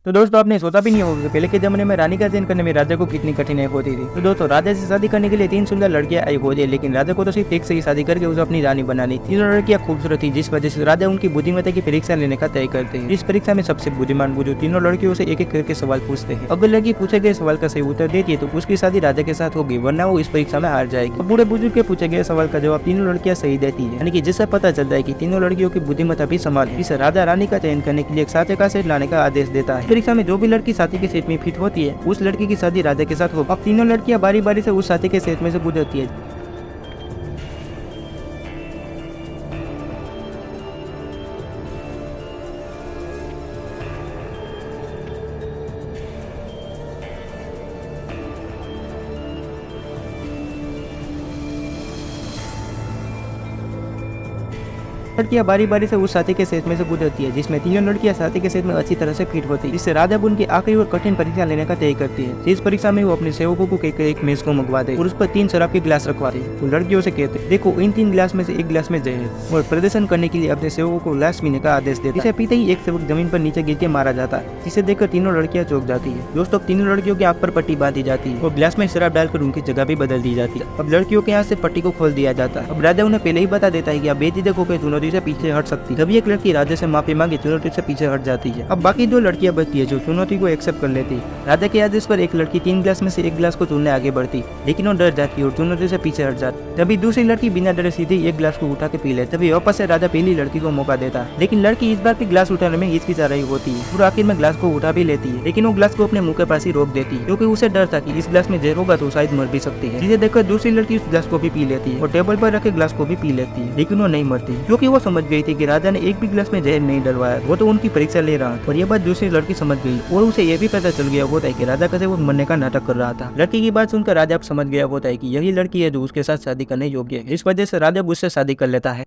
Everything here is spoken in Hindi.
तो दोस्तों आपने सोचा भी नहीं होगा पहले के जमाने में रानी का चयन करने में राजा को कितनी कठिनाई होती थी। तो दोस्तों राजा से शादी करने के लिए 3 सुंदर लड़कियां आई होती, लेकिन राजा को तो सिर्फ एक से ही शादी करके उसे अपनी रानी बनानी। तीनों लड़कियां खूबसूरत थी, जिस वजह से राजा उनकी बुद्धिमत्ता की परीक्षा लेने का तय करते हैं। इस परीक्षा में सबसे बुद्धिमान बुजुर्ग तीनों लड़कियों से एक एक करके सवाल पूछते हैं। अगर लड़की पूछे गए सवाल का सही उत्तर देती है तो उसकी शादी राजा के साथ होगी, वरना वो इस परीक्षा में हार जाएगी। बूढ़े बुजुर्ग के पूछे गए सवाल का जवाब तीनों लड़कियां सही देती है, यानी कि जिससे पता चलता है कि तीनों लड़कियों की बुद्धिमत्ता भी समान है। इस राजा रानी का चयन करने के लिए एक साथी का सेट लाने का आदेश देता है। परीक्षा में जो भी लड़की साथी के सेट में फिट होती है उस लड़की की शादी राजा के साथ हो। अब तीनों लड़कियां बारी बारी से उस साथी के सेट में से गुजरती है। लड़कियां बारी बारी से उस साथी के सेट में से गुजरती है, जिसमें तीनों लड़कियां साथी के सेट में अच्छी तरह से फिट होती है। इससे राजा उनकी आखिरी और कठिन परीक्षा लेने का तय करती है। इस परीक्षा में वो अपने सेवकों को कहकर एक मेज को मंगवा दे और उस पर 3 शराब के गिलास रखवाते हैं। वो लड़कियों से कहते हैं, देखो इन 3 गिलास में से एक गिलास में जहर है, और प्रदर्शन करने के लिए अपने सेवकों को गिलास पीने का आदेश देता है। इसे पीते ही एक सेवक जमीन पर नीचे गिर के मारा जाता है, जिसे देखकर तीनों लड़कियां चौंक जाती है। दोस्तों तीनों लड़कियों की आंख पर पट्टी बांधी जाती है और गिलास में शराब डालकर उनकी जगह भी बदल दी जाती है। अब लड़कियों के यहाँ से पट्टी को खोल दिया जाता है। अब राजा उन्हें पहले ही बता देता है कि आप बेझिझक होकर चुनौती से पीछे हट सकती। तभी एक लड़की राजा से माफी मांगी चुनौती से पीछे हट जाती है। अब बाकी 2 लड़कियां बचती है जो चुनौती को एक्सेप्ट कर लेती है। राजा के आदेश पर एक लड़की 3 गिलास में से एक गिलास को चुनने आगे बढ़ती, लेकिन वो डर जाती है और चुनौती से पीछे हट जाती। तभी दूसरी लड़की बिना डरे सीधे एक गिलास को उठा के पी ले। तभी वापस से राजा पहली लड़की को मौका देता है, लेकिन लड़की इस बार भी गिलास उठाने में हिचकिचा रही होती है और आखिर में गिलास को उठा भी लेती है, लेकिन वो गिलास को अपने मुंह के पास ही रोक देती है, क्योंकि उसे डर था कि इस गिलास में जहर होगा तो शायद मर भी सकती है। जिसे देखकर दूसरी लड़की उस गिलास को भी पी लेती है और टेबल पर रखे गिलास को भी पी लेती है, लेकिन वो नहीं मरती, क्योंकि वो समझ गई थी कि राजा ने एक भी गिलास में जहर नहीं डलवाया, वो तो उनकी परीक्षा ले रहा था। और ये बात दूसरी लड़की समझ गई और उसे ये भी पता चल गया होता है कि राजा कैसे वो मरने का नाटक कर रहा था। लड़की की बात सुनकर राजा अब समझ गया होता है कि यही लड़की है जो उसके साथ शादी करने योग्य है। इस वजह से राजा उससे शादी कर लेता है।